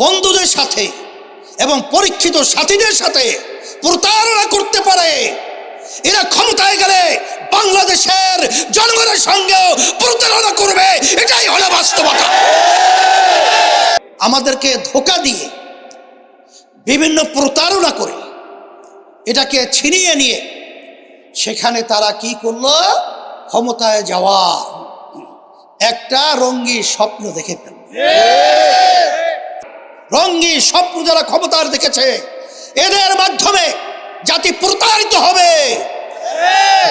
বন্ধুদের সাথে এবং পরীক্ষিত সাথীদের সাথে প্রতারণা করতে পারে, এরা ক্ষমতায় গেলে বাংলাদেশের জনগণের সঙ্গেও প্রতারণা করবে। এটাই হলো বাস্তবতা। আমাদেরকে ধোঁকা দিয়ে বিভিন্ন প্রতারণা করে এটাকে ছিনিয়ে নিয়ে সেখানে তারা কি করলো, ক্ষমতায় যাওয়া একটা রঙ্গি স্বপ্ন দেখে ফেলল। রঙ্গি স্বপ্ন যারা ক্ষমতার দেখেছে, এদের মাধ্যমে জাতি প্রতারিত হবে,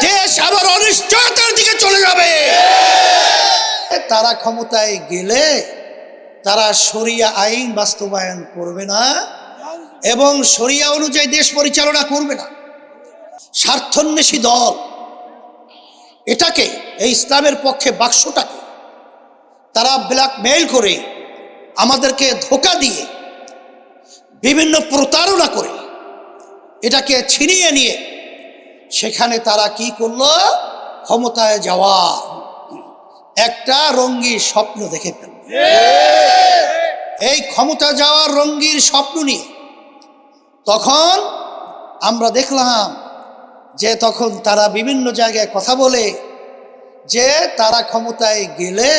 দেশ আবার অনিশ্চয়তার দিকে চলে যাবে। তারা ক্ষমতায় গেলে তারা শরিয়া আইন বাস্তবায়ন করবে না এবং শরিয়া অনুযায়ী দেশ পরিচালনা করবে না। স্বার্থন্বেষী দল এটাকে, এই ইসলামের পক্ষে বাক্সটাকে তারা ব্ল্যাকমেইল করে আমাদেরকে ধোঁকা দিয়ে বিভিন্ন প্রতারণা করে এটাকে ছিনিয়ে নিয়ে সেখানে তারা কি করলো, ক্ষমতায় যাওয়া একটা রঙ্গি স্বপ্ন দেখে ফেলল। এই ক্ষমতা যাওয়ার রঙ্গির স্বপ্ন নিয়ে তখন আমরা দেখলাম যে তখন তারা বিভিন্ন জায়গায় কথা বলে যে তারা ক্ষমতায় গেলে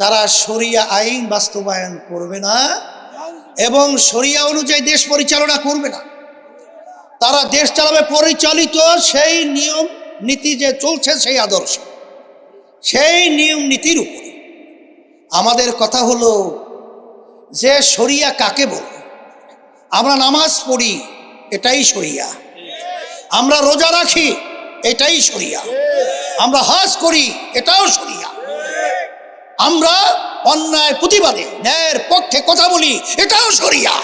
তারা শরিয়া আইন বাস্তবায়ন করবে না এবং শরিয়া অনুযায়ী দেশ পরিচালনা করবে না। তারা দেশ চালাবে পরিচালিত সেই নিয়ম নীতি যে চলছে, সেই আদর্শ, সেই নিয়ম নীতির উপরে। আমাদের কথা হলো যে শরিয়া কাকে বলে? আমরা নামাজ পড়ি, এটাই শরিয়া। আমরা রোজা রাখি, এটাই শরিয়া। আমরা হজ করি, এটাও শরিয়া। আমরা অন্যায় প্রতিবাদে ন্যায়ের পক্ষে কথা বলি, এটাও শরিয়া।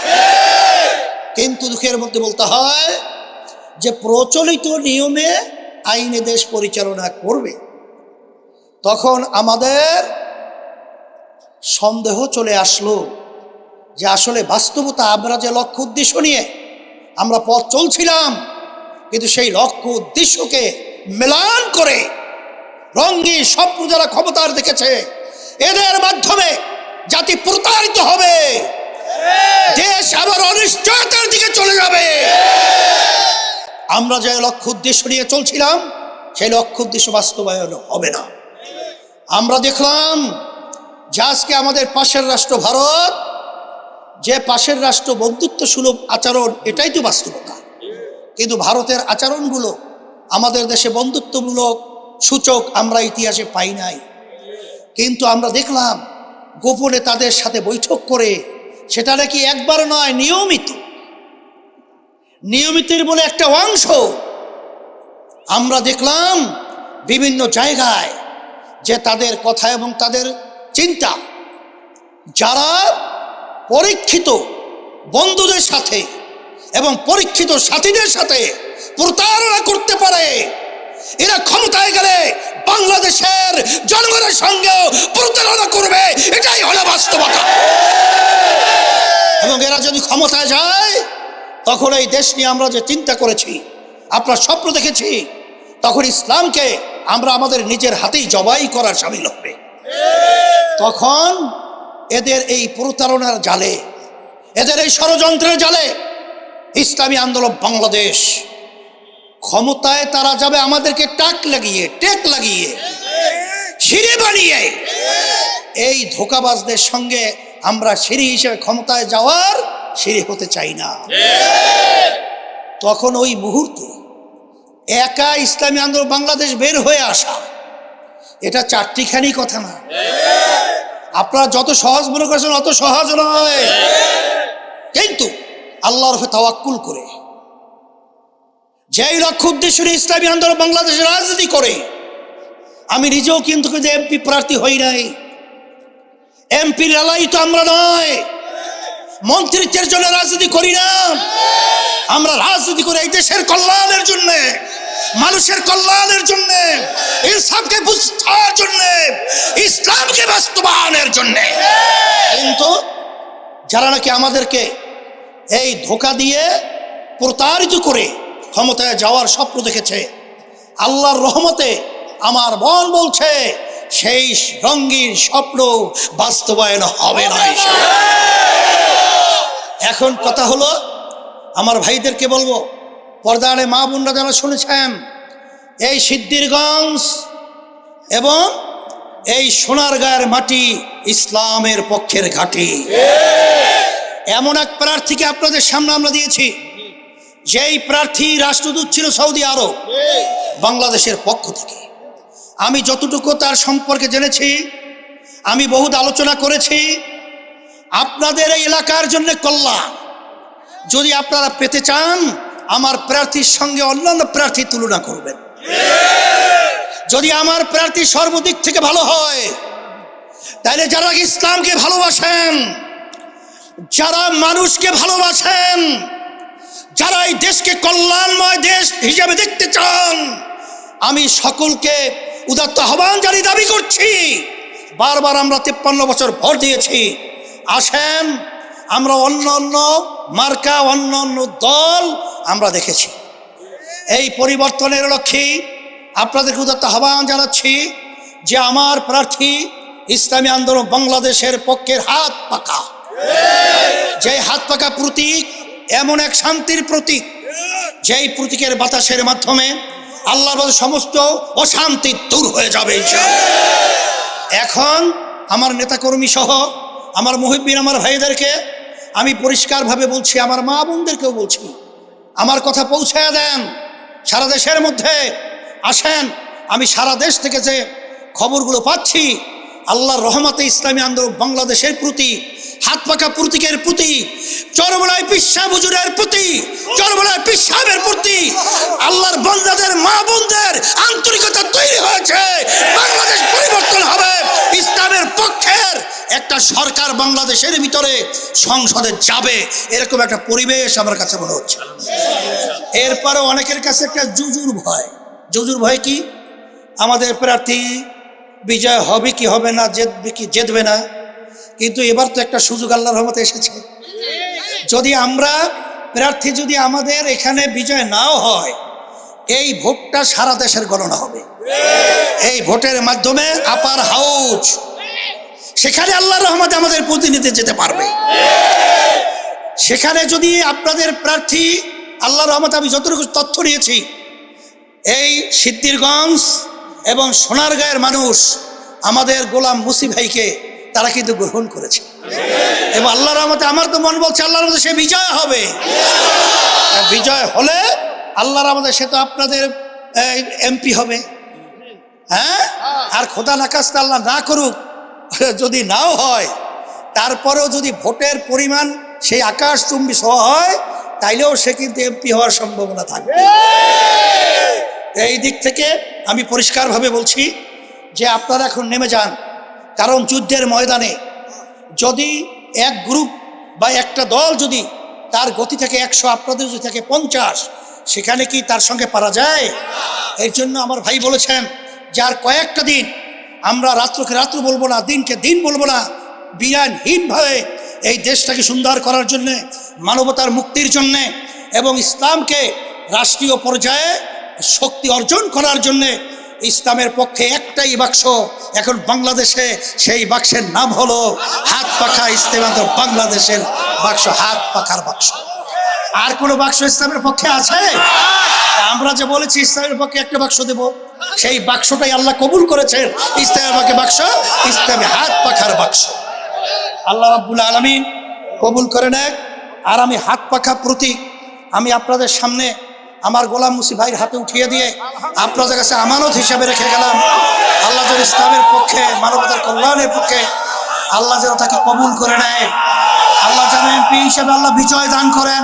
কিন্তু দুঃখের মধ্যে বলতে হয় যে প্রচলিত নিয়মে আইনে দেশ পরিচালনা করবে। তখন আমাদের সন্দেহ চলে আসলো যে আসলে বাস্তবতা আমরা যে লক্ষ্য উদ্দেশ্য নিয়ে আমরা পথ চলছিলাম, কিন্তু সেই লক্ষ্য উদ্দেশ্যকে মেলান করে রঙ্গি স্বপ্ন যারা ক্ষমতার দেখেছে, এদের মাধ্যমে জাতি প্রতারিত হবে, দেশ আবার অনিশ্চয়তার দিকে চলে যাবে। আমরা যে লক্ষ্য উদ্দেশ্য নিয়ে চলছিলাম, সেই লক্ষ্য উদ্দেশ্য বাস্তবায়ন হবে না। আমরা দেখলাম যে আজকে আমাদের পাশের রাষ্ট্র ভারত, যে পাশের রাষ্ট্র বন্ধুত্ব সুলভ আচরণ, এটাই তো বাস্তবতা। কিন্তু ভারতের আচরণগুলো আমাদের দেশে বন্ধুত্বমূলক সূচক আমরা ইতিহাসে পাই নাই। কিন্তু আমরা দেখলাম গোপনে তাদের সাথে বৈঠক করে, সেটা নাকি একবার নয়, নিয়মিতের বলে একটা অংশ। আমরা দেখলাম বিভিন্ন জায়গায় যে তাদের কথা এবং তাদের চিন্তা, যারা পরীক্ষিত বন্ধুদের সাথে এবং পরীক্ষিত সাথীদের সাথে প্রতারণা করতে পারে, এরা ক্ষমতায় গেলে বাংলাদেশের জনগণের সঙ্গেও প্রতারণা করবে। এটাই হলো বাস্তবতা। এবং এরা যদি ক্ষমতায় যায়, তখন এই দেশ নিয়ে আমরা যে চিন্তা করেছি, আপনার স্বপ্ন দেখেছি, তখন ইসলামকে আমরা আমাদের নিজের হাতেই জবাই করার শামিল হবে। তখন এদের এই প্রতারণার জালে, এদের এই ষড়যন্ত্রের জালে ইসলামী আন্দোলন বাংলাদেশ ক্ষমতায় তারা যাবে আমাদেরকে টেক লাগিয়ে সিঁড়ি বানিয়ে, এই ধোঁকাবাজদের সঙ্গে আমরা সিঁড়ি হিসেবে ক্ষমতায় যাওয়ার সিঁড়ি হতে চাই না। তখন ওই মুহূর্তে একা ইসলামী আন্দোলন বাংলাদেশ বের হয়ে আসা, এটা চারটিখানি কথা না। আপনারা যত সহজ মনে করেছেন অত সহজ নয়। কিন্তু আল্লাহর উপর তাওয়াক্কুল করে যেই লক্ষ্য উদ্দেশ্য নিয়ে ইসলামী আন্দোলন বাংলাদেশের রাজনীতি করে, আমি নিজেও কিন্তু এমপি প্রার্থী হই নাই, এমপি লালাই তো আমরা নয়, মন্ত্রিত্বের জন্য রাজনীতি করি না। আমরা রাজনীতি করি এই দেশের কল্যাণের জন্য, মানুষের কল্যাণের জন্য, ইনসাফকে বুঝার জন্য, ইসলামকে বাস্তবায়নের জন্য। কিন্তু যারা নাকি আমাদেরকে এই ধোঁকা দিয়ে প্রতারিত করে ক্ষমতায় যাওয়ার স্বপ্ন দেখেছে, আল্লাহর রহমতে আমার মন বলছে সেই রঙ্গিন স্বপ্ন বাস্তবায়ন হবে না। এখন কথা হলো, আমার ভাইদেরকে বলবো, পর্দারে মা বোনরা যারা শুনেছেন, এই সিদ্ধিরগঞ্জ এবং এই সোনারগাঁয়ের মাটি ইসলামের পক্ষের ঘাঁটি। এমন এক প্রার্থীকে আপনাদের সামনে আমরা দিয়েছি, যেই প্রার্থী রাষ্ট্রদূত ছিল সৌদি আরব বাংলাদেশের পক্ষ থেকে। আমি যতটুকু তার সম্পর্কে জেনেছি, আমি বহুত আলোচনা করেছি। আপনাদের এই এলাকার জন্য কল্যাণ যদি আপনারা পেতে চান, আমার প্রার্থীর সঙ্গে অন্যান্য প্রার্থী তুলনা করবেন। যদি আমার প্রার্থী সর্বদিক থেকে ভালো হয়, তাহলে যারা ইসলামকে ভালোবাসেন, যারা মানুষকে ভালোবাসেন, যারা এই দেশকে কল্যাণময় দেশ হিসাবে দেখতে চান, আমি সকলকে উদাত্ত আহ্বান জানিয়ে দাবি করছি। বারবার আমরা 53 বছর ভোট দিয়েছি। আসেন, আমরা অন্য অন্য মার্কা, অন্য অন্য দল আমরা দেখেছি। এই পরিবর্তনের লক্ষ্যে আপনাদেরকে উদাত্ত আহ্বান জানাচ্ছি যে আমার প্রার্থী ইসলামী আন্দোলন বাংলাদেশের পক্ষের হাত পাকা। যে হাত পাকা প্রতীক এমন এক শান্তির প্রতীক, যেই প্রতীকের বাতাসের মাধ্যমে আল্লাহর সমস্ত অশান্তি দূর হয়ে যাবে ইনশাআল্লাহ। এখন আমার নেতাকর্মী সহ আমার মুহিব্বিন, আমার ভাইদেরকে আমি পরিষ্কারভাবে বলছি, আমার মা বোনদেরকেও বলছি, আমার কথা পৌঁছায় দেন সারা দেশের মধ্যে। আসেন, আমি সারা দেশ থেকে যে খবরগুলো পাচ্ছি, আল্লাহর রহমতে ইসলামী আন্দোলন বাংলাদেশের প্রতি হাত পাকা প্রতীকের প্রতি, চরমোনাই পিসা হুজুরের প্রতি, চরমোনাই পিসাবের প্রতি আল্লাহর বান্দাদের মা বোনদের আন্তরিকতা তৈরি হয়েছে। বাংলাদেশ পরিবর্তন হবে, ইসলামের পক্ষের একটা সরকার বাংলাদেশের ভিতরে সংসদে যাবে, এরকম একটা পরিবেশ আমার কাছে মনে হচ্ছে। এরপরে অনেকের কাছে একটা জুজুর ভয়। জুজুর ভয় কি? আমাদের প্রার্থী বিজয় হবে কি হবে না, জিতবে কি জিতবে না। কিন্তু এবার তো একটা সুযোগ আল্লাহর রহমতে এসেছে। যদি আমরা প্রার্থী যদি আমাদের এখানে বিজয় নাও হয়, এই ভোটটা সারা দেশের গণনা হবে। এই ভোটের মাধ্যমে আপার হাউজ, সেখানে আল্লাহর রহমতে আমাদের প্রতিনিধি যেতে পারবে। সেখানে যদি আপনাদের প্রার্থী আল্লাহর রহমতে, আমি যতটুকু তথ্য নিয়েছি, এই সিদ্ধিরগঞ্জ এবং সোনারগাঁয়ের মানুষ আমাদের গোলাম মুসি ভাইকে তারা কিন্তু গ্রহণ করেছে। এবং আল্লাহর রহমতে আমার তো মন বলছে আল্লাহর রহমতে সে বিজয় হবে। বিজয় হলে আল্লাহর রহমতে সে তো আপনাদের এমপি হবে। হ্যাঁ, আর খোদা নাকাস্তা আল্লাহ না করুক, যদি নাও হয়, তারপরেও যদি ভোটের পরিমাণ সেই আকাশচুম্বী সহ হয়, তাইলেও সে কিন্তু এমপি হওয়ার সম্ভাবনা থাকবে। এই দিক থেকে আমি পরিষ্কারভাবে বলছি যে আপনারা এখন নেমে যান। কারণ যুদ্ধের ময়দানে যদি এক গ্রুপ বা একটা দল যদি তার গতি থেকে 100, আপনাদের যদি থাকে 50, সেখানে কি তার সঙ্গে পারা যায়? এর জন্য আমার ভাই বলেছেন যে আর কয়েকটা দিন আমরা রাত্রকে রাত্র বলবো না, দিনকে দিন বলবো না, বিরানহীনভাবে এই দেশটাকে সুন্দর করার জন্যে, মানবতার মুক্তির জন্যে এবং ইসলামকে রাষ্ট্রীয় পর্যায়ে শক্তি অর্জন করার জন্যে ইসলামের পক্ষে একটাই বাক্স এখন বাংলাদেশে, সেই বাক্সের নাম হলো হাত পাখা ইসলামী আন্দোলন বাংলাদেশের বাক্স, হাত পাখার বাক্স। আর কোনো বাক্স ইসলামের পক্ষে আছে? আমরা যে বলেছি ইসলামের পক্ষে একটা বাক্স দেব, সেই বাক্সটাই আল্লাহ কবুল করেছেন। ইসলামের পক্ষে বাক্স ইসলামী হাত পাখার বাক্স। আল্লাহ রাব্বুল আলামিন কবুল করে নেয়। আর আমি হাত পাখা প্রতীক আমি আপনাদের সামনে আমার গোলাম মুসি ভাইয়ের হাতে উঠিয়ে দিয়ে আপনাদের কাছে আমানত হিসাবে রেখে গেলাম। আল্লাহ যেন ইসলামের পক্ষে, মানবতার কল্যাণের পক্ষে আল্লাহ যেন তাকে কবুল করে নেয়। আল্লাহ যেন এমপি হিসেবে আল্লাহ বিজয় দান করেন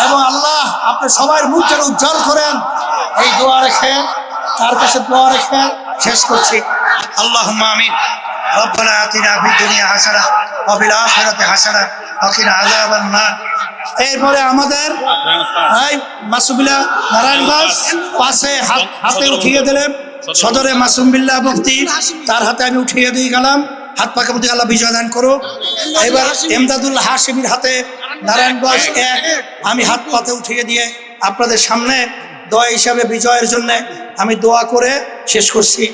এবং আল্লাহ আপনার সবার মুখ যেন উজ্জ্বল করেন। এই দোয়া রেখে, তার কাছে দোয়া রেখে শেষ করছি। আল্লাহুম্মা আমিন। রব্বানা আতিনা ফিদ দুনিয়া হাসানা ওয়া ফিল আখিরাতি হাসানা ওয়া কিনা আযাবান নার। এরপরে আমাদের মাসুবিল্লাহ নারায়ণগঞ্জ পাশে হাতে উঠিয়ে দিলেন সদরে মাসুম বিল্লাহ মুফতি, তার হাতে আমি উঠিয়ে দিয়ে গেলাম। হাত পাকা প্রতি আল্লাহ বিজয় দান করো। এবার এমদাদুল হাশিমির হাতে নারায়ণগঞ্জ 1 আমি হাত পাতে উঠিয়ে দিয়ে আপনাদের সামনে দোয়া হিসাবে বিজয়ের জন্য আমি দোয়া করে শেষ করছি।